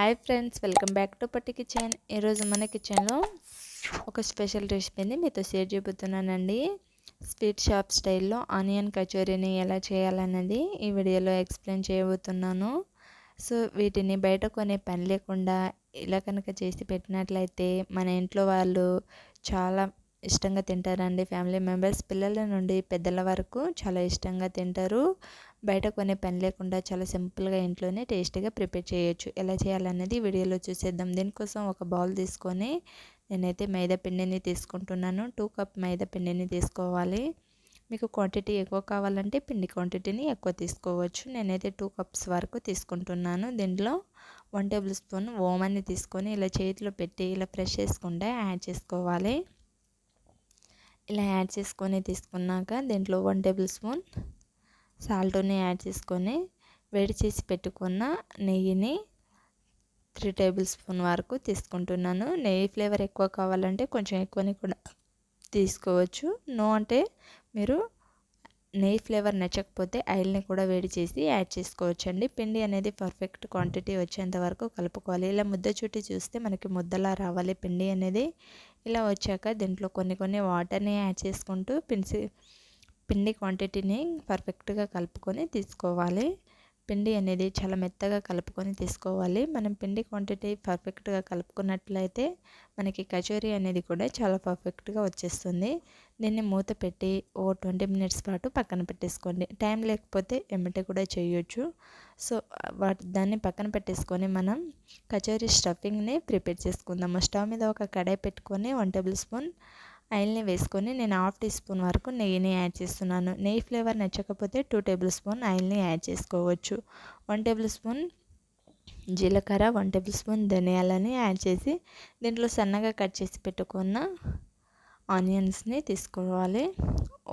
Hi friends, welcome back to పట్టి kitchen. ఈరోజు మన కిచెన్లో ఒక స్పెషల్ రెసిపీని మీతో షేర్ చేయబోతున్నానండి. స్వీట్ షాప్ స్టైల్లో ఆనియన్ కచోరీని ఎలా చేయాలన్నది ఈ వీడియోలో ఎక్స్ప్లెయిన్ చేయబోతున్నాను. సో వీటిని బయట కొనే పని లేకుండా ఇలా కనుక చేసి పెట్టినట్లయితే మన ఇంట్లో వాళ్ళు చాలా ఇష్టంగా తింటారండి. ఫ్యామిలీ మెంబర్స్ పిల్లల నుండి పెద్దల వరకు చాలా ఇష్టంగా తింటారు. బయట కొనే పని లేకుండా చాలా సింపుల్గా ఇంట్లోనే టేస్టీగా ప్రిపేర్ చేయొచ్చు. ఎలా చేయాలనేది వీడియోలో చూసేద్దాం. దీనికోసం ఒక బౌల్ తీసుకొని నేనైతే మైదా పిండిని తీసుకుంటున్నాను. 2 కప్ మైదా పిండిని తీసుకోవాలి. మీకు క్వాంటిటీ ఎక్కువ కావాలంటే పిండి క్వాంటిటీని ఎక్కువ తీసుకోవచ్చు. నేనైతే 2 కప్స్ వరకు తీసుకుంటున్నాను. దీంట్లో 1 టేబుల్ స్పూన్ ఓమాన్ని తీసుకొని ఇలా చేతిలో పెట్టి ఇలా ప్రెస్ చేసుకుంటే యాడ్ చేసుకోవాలి. ఇలా యాడ్ చేసుకొని తీసుకున్నాక దీంట్లో 1 టేబుల్ స్పూన్ సాల్ట్ని యాడ్ చేసుకొని వేడి చేసి పెట్టుకున్న నెయ్యిని 3 టేబుల్ స్పూన్ వరకు తీసుకుంటున్నాను. నెయ్యి ఫ్లేవర్ ఎక్కువ కావాలంటే కొంచెం ఎక్కువని కూడా తీసుకోవచ్చు. నో అంటే మీరు నెయ్యి ఫ్లేవర్ నచ్చకపోతే ఆయిల్ని కూడా వేడి చేసి యాడ్ చేసుకోవచ్చండి. పిండి అనేది పర్ఫెక్ట్ క్వాంటిటీ వచ్చేంత వరకు కలుపుకోవాలి. ఇలా ముద్ద చుట్టి చూస్తే మనకి ముద్దలా రావాలి పిండి అనేది. ఇలా వచ్చాక దీంట్లో కొన్ని వాటర్ని యాడ్ చేసుకుంటూ పిండి క్వాంటిటీని పర్ఫెక్ట్గా కలుపుకొని తీసుకోవాలి. పిండి అనేది చాలా మెత్తగా కలుపుకొని తీసుకోవాలి. మనం పిండి క్వాంటిటీ పర్ఫెక్ట్గా కలుపుకున్నట్లయితే మనకి కచోరీ అనేది కూడా చాలా పర్ఫెక్ట్గా వచ్చేస్తుంది. దీన్ని మూత పెట్టి 20 మినిట్స్ పాటు పక్కన పెట్టేసుకోండి. టైం లేకపోతే ఎమ్మటే కూడా చేయొచ్చు. సో దాన్ని పక్కన పెట్టేసుకొని మనం కచోరీ స్టఫింగ్ని ప్రిపేర్ చేసుకుందాము. స్టవ్ మీద ఒక కడాయి పెట్టుకొని 1 టేబుల్ స్పూన్ ఆయిల్ని వేసుకొని నేను 1/2 టీ స్పూన్ వరకు నెయ్యిని యాడ్ చేస్తున్నాను. నెయ్యి ఫ్లేవర్ నచ్చకపోతే 2 టేబుల్ స్పూన్ ఆయిల్ని యాడ్ చేసుకోవచ్చు. 1 టేబుల్ స్పూన్ జీలకర్ర, 1 టేబుల్ స్పూన్ ధనియాలని యాడ్ చేసి దీంట్లో సన్నగా కట్ చేసి పెట్టుకున్న ఆనియన్స్ని తీసుకోవాలి.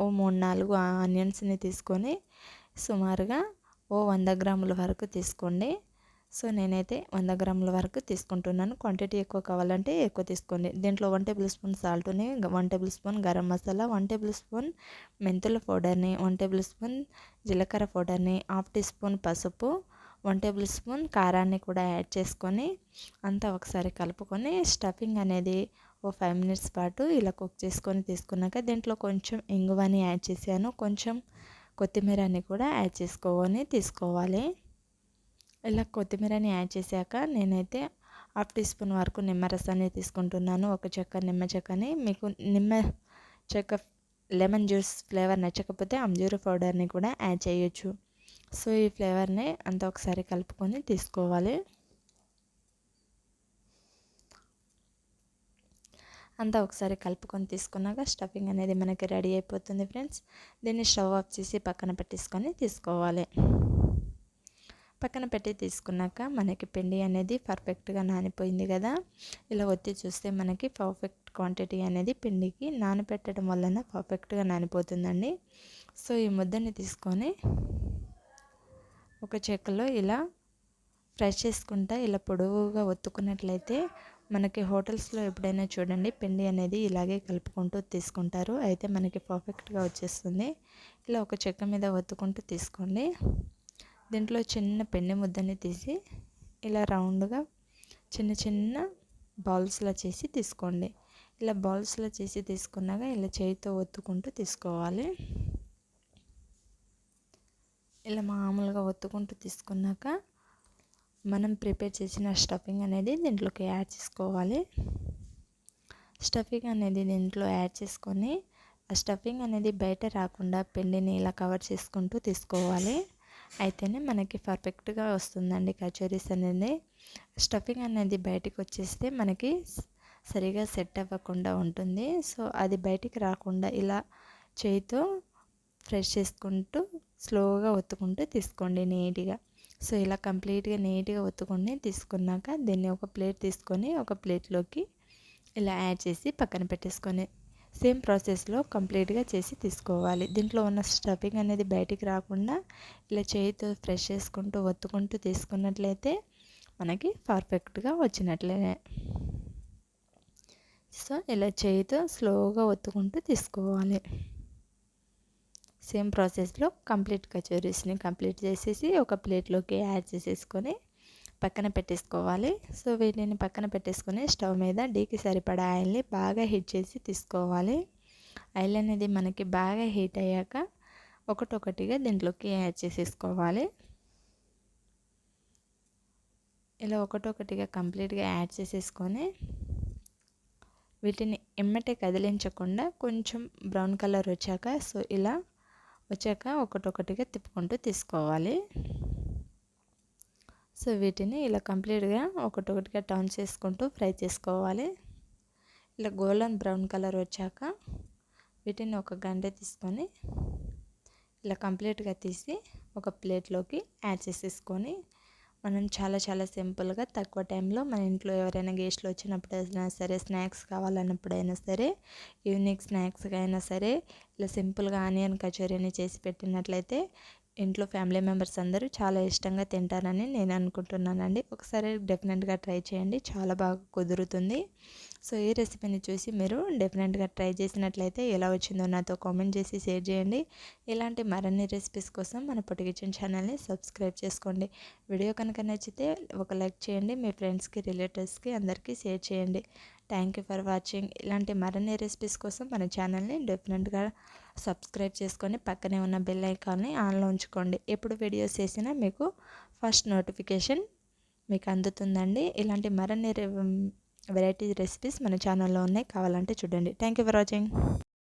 3-4 ఆనియన్స్ని తీసుకొని సుమారుగా 100 గ్రాముల వరకు తీసుకోండి. సో నేనైతే 100 గ్రాముల వరకు తీసుకుంటున్నాను. క్వాంటిటీ ఎక్కువ కావాలంటే ఎక్కువ తీసుకోండి. దీంట్లో 1 టేబుల్ స్పూన్ సాల్ట్ని, 1 table spoon garam masala, 1 table spoon మెంతుల పౌడర్ని, 1 టేబుల్ స్పూన్ జీలకర్ర పౌడర్ని, 1/2 టీ స్పూన్ పసుపు, 1 టేబుల్ స్పూన్ కారాన్ని కూడా యాడ్ చేసుకొని అంతా ఒకసారి కలుపుకొని స్టఫింగ్ అనేది 5 మినిట్స్ పాటు ఇలా కుక్ చేసుకొని తీసుకున్నాక దీంట్లో కొంచెం ఇంగువని యాడ్ చేశాను. కొంచెం కొత్తిమీరని కూడా యాడ్ చేసుకొని తీసుకోవాలి. ఇలా కొత్తిమీరని యాడ్ చేశాక నేనైతే 1/2 టీ స్పూన్ వరకు నిమ్మరసాన్ని తీసుకుంటున్నాను. ఒక చెక్క నిమ్మ చెక్కని. మీకు నిమ్మ చెక్క లెమన్ జ్యూస్ ఫ్లేవర్ నచ్చకపోతే అంజూరు పౌడర్ని కూడా యాడ్ చేయొచ్చు. సో ఈ ఫ్లేవర్ని అంతా ఒకసారి కలుపుకొని తీసుకోవాలి. అంతా ఒకసారి కలుపుకొని తీసుకున్నాక స్టఫింగ్ అనేది మనకి రెడీ అయిపోతుంది ఫ్రెండ్స్. దీన్ని స్టవ్ ఆఫ్ చేసి పక్కన పెట్టేసుకొని తీసుకోవాలి. పక్కన పెట్టి తీసుకున్నాక మనకి పిండి అనేది పర్ఫెక్ట్గా నానిపోయింది కదా. ఇలా ఒత్తి చూస్తే మనకి పర్ఫెక్ట్ క్వాంటిటీ అనేది పిండికి నానబెట్టడం వలన పర్ఫెక్ట్గా నానిపోతుందండి. సో ఈ ముద్దని తీసుకొని ఒక చెక్కలో ఇలా ఫ్రెష్ చేసుకుంటా ఇలా పొడవుగా ఒత్తుకున్నట్లయితే మనకి హోటల్స్లో ఎప్పుడైనా చూడండి పిండి అనేది ఇలాగే కలుపుకుంటూ తీసుకుంటారు. అయితే మనకి పర్ఫెక్ట్గా వచ్చేస్తుంది. ఇలా ఒక చెక్క మీద ఒత్తుకుంటూ తీసుకోండి. దీంట్లో చిన్న పిండి ముద్దని తీసి ఇలా రౌండ్గా చిన్న బాల్స్లా చేసి తీసుకోండి. ఇలా బాల్స్లా చేసి తీసుకున్నాక ఇలా చేతితో ఒత్తుకుంటూ తీసుకోవాలి. ఇలా మామూలుగా ఒత్తుకుంటూ తీసుకున్నాక మనం ప్రిపేర్ చేసిన స్టఫింగ్ అనేది దీంట్లోకి యాడ్ చేసుకోవాలి. స్టఫింగ్ అనేది దీంట్లో యాడ్ చేసుకొని ఆ స్టఫింగ్ అనేది బయట రాకుండా పిండిని ఇలా కవర్ చేసుకుంటూ తీసుకోవాలి. అయితేనే మనకి పర్ఫెక్ట్గా వస్తుందండి కచోరీస్ అనేది. స్టఫింగ్ అనేది బయటికి వచ్చేస్తే మనకి సరిగా సెట్ అవ్వకుండా ఉంటుంది. సో అది బయటికి రాకుండా ఇలా చేయితో ఫ్రెష్ చేసుకుంటూ స్లోగా ఒత్తుకుంటూ తీసుకోండి నీట్గా. సో ఇలా కంప్లీట్గా నీట్గా ఒత్తుకొని తీసుకున్నాక దీన్ని ఒక ప్లేట్ తీసుకొని ఒక ప్లేట్లోకి ఇలా యాడ్ చేసి పక్కన పెట్టేసుకొని సేమ్ ప్రాసెస్లో కంప్లీట్గా చేసి తీసుకోవాలి. దీంట్లో ఉన్న స్టఫింగ్ అనేది బయటికి రాకుండా ఇలా చేయితో ఫ్రెష్ చేసుకుంటూ ఒత్తుకుంటూ తీసుకున్నట్లయితే మనకి పర్ఫెక్ట్గా వచ్చినట్లే. సో ఇలా చేయితో స్లోగా ఒత్తుకుంటూ తీసుకోవాలి. సేమ్ ప్రాసెస్లో కంప్లీట్ కచోరీస్ని కంప్లీట్ చేసేసి ఒక ప్లేట్లోకి యాడ్ చేసేసుకొని పక్కన పెట్టేసుకోవాలి. సో వీటిని పక్కన పెట్టేసుకొని స్టవ్ మీద డీకి సరిపడా ఆయిల్ని బాగా హీట్ చేసి తీసుకోవాలి. ఆయిల్ అనేది మనకి బాగా హీట్ అయ్యాక ఒకటొకటిగా దీంట్లోకి యాడ్ చేసేసుకోవాలి. ఇలా ఒకటొకటిగా కంప్లీట్గా యాడ్ చేసేసుకొని వీటిని ఎమ్మటే కదిలించకుండా కొంచెం బ్రౌన్ కలర్ వచ్చాక సో ఇలా వచ్చాక ఒకటొకటిగా తిప్పుకుంటూ తీసుకోవాలి. సో వీటిని ఇలా కంప్లీట్గా ఒకటొకటిగా టర్న్ చేసుకుంటూ ఫ్రై చేసుకోవాలి. ఇలా గోల్డెన్ బ్రౌన్ కలర్ వచ్చాక వీటిని ఒక గంట తీసుకొని ఇలా కంప్లీట్గా తీసి ఒక ప్లేట్లోకి యాడ్ చేసేసుకొని మనం చాలా సింపుల్గా తక్కువ టైంలో మన ఇంట్లో ఎవరైనా గెస్ట్లు వచ్చినప్పుడైనా సరే, స్నాక్స్ కావాలన్నప్పుడైనా సరే, ఈవినింగ్ స్నాక్స్గా అయినా సరే ఇలా సింపుల్గా ఆనియన్ కచోరీని చేసి పెట్టినట్లయితే ఇంట్లో ఫ్యామిలీ మెంబర్స్ అందరూ చాలా ఇష్టంగా తింటారని నేను అనుకుంటున్నానండి. ఒకసారి డెఫినెట్గా ట్రై చేయండి, చాలా బాగా కుదురుతుంది. సో ఈ రెసిపీని చూసి మీరు డెఫినెట్గా ట్రై చేసినట్లయితే ఎలా వచ్చిందో నాతో కామెంట్ చేసి షేర్ చేయండి. ఇలాంటి మరిన్ని రెసిపీస్ కోసం మన పొట్టి కిచెన్ ఛానల్ని సబ్స్క్రైబ్ చేసుకోండి. వీడియో కనుక నచ్చితే ఒక లైక్ చేయండి, మీ ఫ్రెండ్స్కి, రిలేటివ్స్కి అందరికీ షేర్ చేయండి. Thank you for watching. ఇలాంటి మరిన్ని రెసిపీస్ కోసం మన ఛానల్ని డెఫినెట్గా సబ్స్క్రైబ్ చేసుకొని పక్కనే ఉన్న బెల్ ఐకాన్ని ఆన్లో ఉంచుకోండి. ఎప్పుడు వీడియోస్ చేసినా మీకు ఫస్ట్ నోటిఫికేషన్ మీకు అందుతుందండి. ఇలాంటి మరిన్ని వెరైటీ రెసిపీస్ మన ఛానల్లో ఉన్నాయి, కావాలంటే చూడండి. Thank you for watching.